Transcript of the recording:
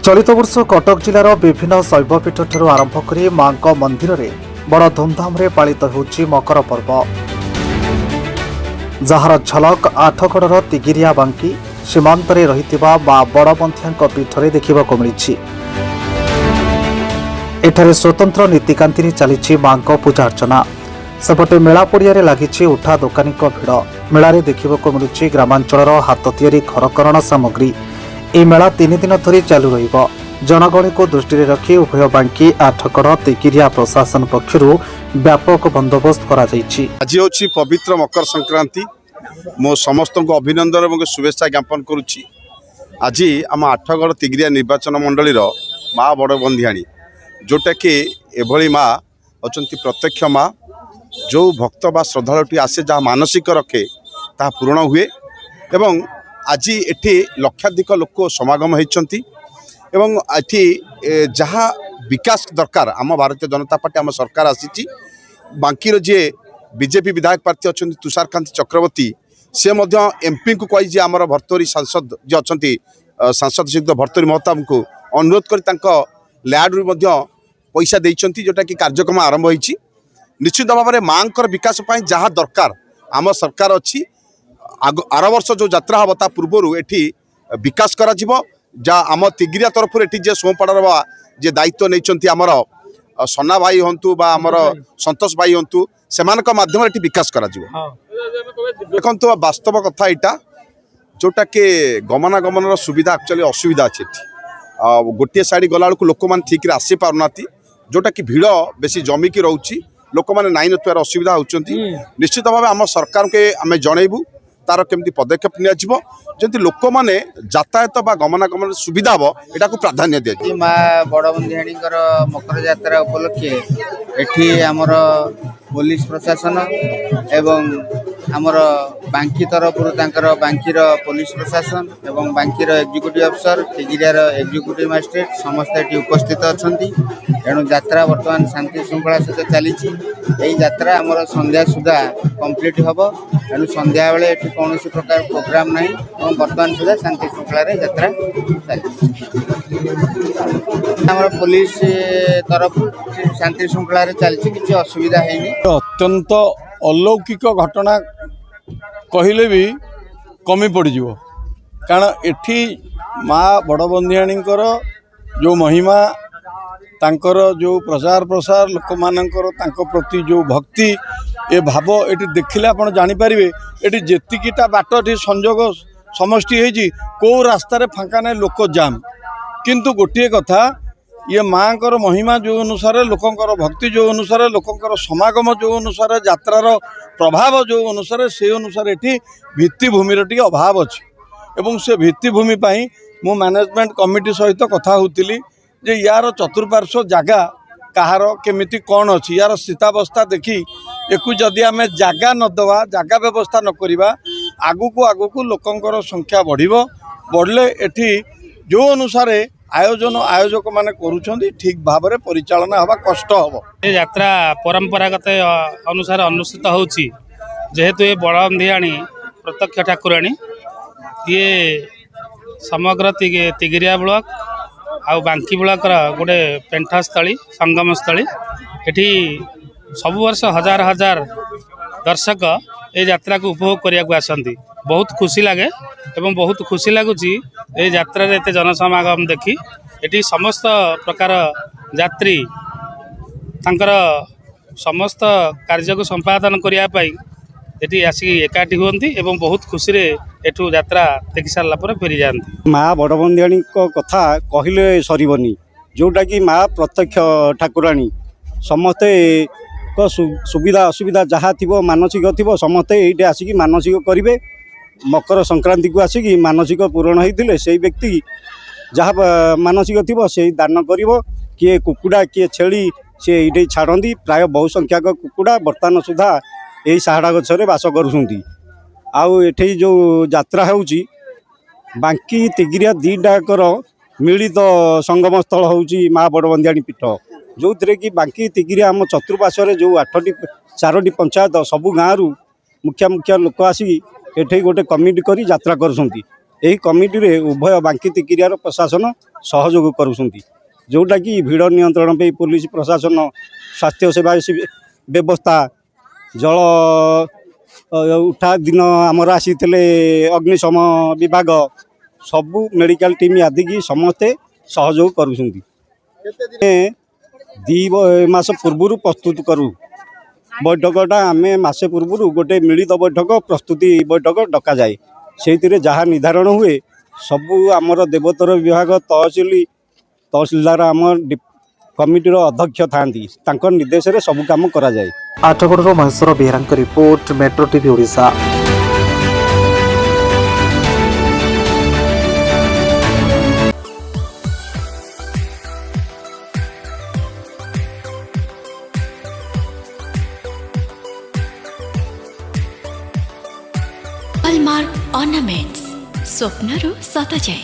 चलित वर्ष कटक जिलार विभिन्न शैवपीठ ठारू आरंभ कर मां मंदिर में बड़ धूमधाम पालित होउछि मकर पर्व, जार झलक आठगड़र तिगिरिया बांकी सीमांत रही मां बड़बंधिया पीठरे देखा मिली। एठारे स्वतंत्र नीतिकांति चली मां पूजा अर्चना। सेपटे मेला पड़िया लगी उठा दोकानी भिड़। मेलारे देखा मिलूँ ग्रामांचल हाथ तियारी घरकरण सामग्री। यह मेला 3 दिन धरी चालू रहिबो। जनगहली को दृष्टि रखी उभय बांकी आठगड़ तिगिरिया प्रशासन पक्षर व्यापक बंदोबस्त करा जायछि। आज होछि पवित्र मकर संक्रांति। मो समस्त को अभिनंदन और शुभेच्छा ज्ञापन करुछि। आज आम आठगड़ तिगिरिया निर्वाचन मंडली माँ बड़बंधियाणी जोटा कि एभली माँ अच्छा प्रत्यक्ष माँ जो भक्त बा श्रद्धालुटी आसे जहाँ मानसिक रखे ता पूर्ण हुए। एवं आज एठी लक्षाधिक लोक समागम होती एवं एठी जहाँ विकास दरकार आम भारतीय जनता पार्टी आम सरकार आसी बांकीर जे बीजेपी विधायक प्रार्थी अच्छा तुषारकांत चक्रवर्ती से एमपी को कही आमर भर्तरी सांसद जे अच्छा सांसद श्री भर्तरी महताब को अनुरोध कर लैंड पैसा देइछंती जोटा कि कार्यक्रम आरंभ होइछि। निश्चित भाव में माँ विकास जहाँ दरकार आम सरकार अच्छी आर वर्ष जो यात्रा हम ता पूर्वर एठी विकास करा जिवो। जा आम तिगिरिया तरफ एठी जे सोमपाड़र जे दायित्व नहीं आमर सना भाई हंतु बा आमर संतोष भाई हंतु सेमानक माध्यम एठी विकास करा जिवो। देखंतु वास्तव कथा एटा जोटा कि गमनागमन सुविधा एक्चुअली असुविधा अच्छे। गोटे साइड गला लोक मैंने ठीक रे आसी पारना जोटा कि भिड़ बेसी जमिकी रोचे लोक मैंने नाई नथार असुविधा होती। निश्चित भाव आम सरकार के आम जनइबू तार केमती पदक्षेप निजी लोक मैंने यातायात बा गमनागमन सुविधा हम यहाँ प्राधान्य दिया। माँ बड़बंधियाणी मकर यात्रा उपलक्षे एठी आमर पुलिस प्रशासन एवं आमर बांकी तरफ बांकीर पुलिस प्रशासन एवं बांकीर एग्जीक्यूटिव अफिसर तिगिरियार एग्जीक्यूटिव मजिस्ट्रेट समस्त ये उपस्थित अच्छा। तेणु यात्रा बर्तमान शांति श्रृंखला सहित चली। यात्रा आमर संध्या सुधा कंप्लीट हम। तेणु संध्या बेले एठी कौन प्रकार प्रोग्राम नहीं और बर्तमान सुधा शांति श्रृंखला यात्रा चली। आमर पुलिस तरफ शांति श्रृंखला चलती किसी असुविधा है। अत्यंत अलौकिक घटना कहले भी कमी पड़ीज कारण एठी माँ बड़बंधियाणी जो महिमा तांकर जो प्रचार प्रसार लोक मानकर तांको प्रति जो भक्ति ए भाव एटी देखिले आपण जानि परिबे। एटी जेतिकीटा बाट एटी संजोग समष्टि होईची को रास्ता रे फांका नै लोक जाम। किंतु गोटे कथा ये माँ कर महिमा जो अनुसार लोकंकर भक्ति जो अनुसार लोकंकर समागम जो अनुसार यात्रार प्रभाव जो अनुसार से अनुसार एटी भित्तिभूमिर टिके अभाव अच्छे। एवं से भित्तिभूमि पाई मु मैनेजमेंट कमिटी सहित कथा होतिली जे यार चतुर्पार्श्व जगह कहार केमिति कौन अच्छी यार स्थितावस्था देखी एकु जदि आम जगह न दवा जगह व्यवस्था न करिबा आगु को लोकंकर संख्या बढ़िबो। बढ़ले एठी जो अनुसार आयोजन आयोजक माने करूछंदी ठीक भाव में परिचालना हवा कष्ट हम। ये यात्रा परंपरागत अनुसार अनुष्ठित होची जेहेतु ये बड़बंधियाणी प्रत्यक्ष ठाकुराणी ये समग्र तिगिरिया ब्लॉक आ बांकी ब्लॉक गोटे पेंठास्थली संगम स्थली। एठी सब वर्ष हजार हजार दर्शक ये यात्रा को उपभोग करने को आसती। बहुत खुशी लगे एवं बहुत खुशी लगुच ये यात्रा एत जनसमागम देखी। एटी समस्त प्रकार यात्री तांकर समस्त कार्य को संपादन करने ये आसिक एकाठी हुंती एवं बहुत खुशी रे एठू यात्रा देखि सारा पर फेरी जाती। माँ बड़बंधियाणी कथा कहले सरबनी जोटा कि माँ प्रत्यक्ष ठाकुराणी समस्ते सुविधा असुविधा जहाँ थी मानसिक थी समस्ते ये आसिक मानसिक करेंगे। मकर संक्रांति को आसिक मानसिक पूरण होते से व्यक्ति जहाँ मानसिक थी से दान कर किए कुकुड़ा किए छेली सी ये छाड़ती। प्राय बहु संख्यक कुकुड़ा बर्तमान सुधा यही साहाड़ा गछरे बास करुँच। आउ एठी जो यात्रा होउची बांकी तिगिरिया दीटाकर मिलित संगम स्थल होउची माँ बड़बंधियाणी पीठ जो थे कि बांकी तिगिरी आम चतुर्पार्श्वर जो 4टी पंचायत सबू गाँव मुखिया मुखिया लोक आसिक एठे गोटे कमिटी करी यात्रा करुँच कमिटी रे उभय बांकी तिगिरियार प्रशासन सहयोग करुँच जोटा कि भिड़ नियंत्रण पे पुलिस प्रशासन स्वास्थ्य सेवा व्यवस्था जल उठा दिन आमर आसी अग्निशम विभाग सबू मेडिकल टीम आदि की समस्ते सहयोग करुँच 2 मास पूर्व प्रस्तुत करूँ बैठकटा आम मसे पूर्व गोटे मिलित बैठक प्रस्तुति बैठक डक जाए से जहाँ निर्धारण हुए सबू आमर देवोत्तर विभाग तहसिलदार आम कमिटीर अध्यक्ष था निर्देश में सबू काम करा जाए। आठगड़र Maheshwar Behera report metro TV Odisha. Hallmark ornaments स्वप्नरू सत जाए।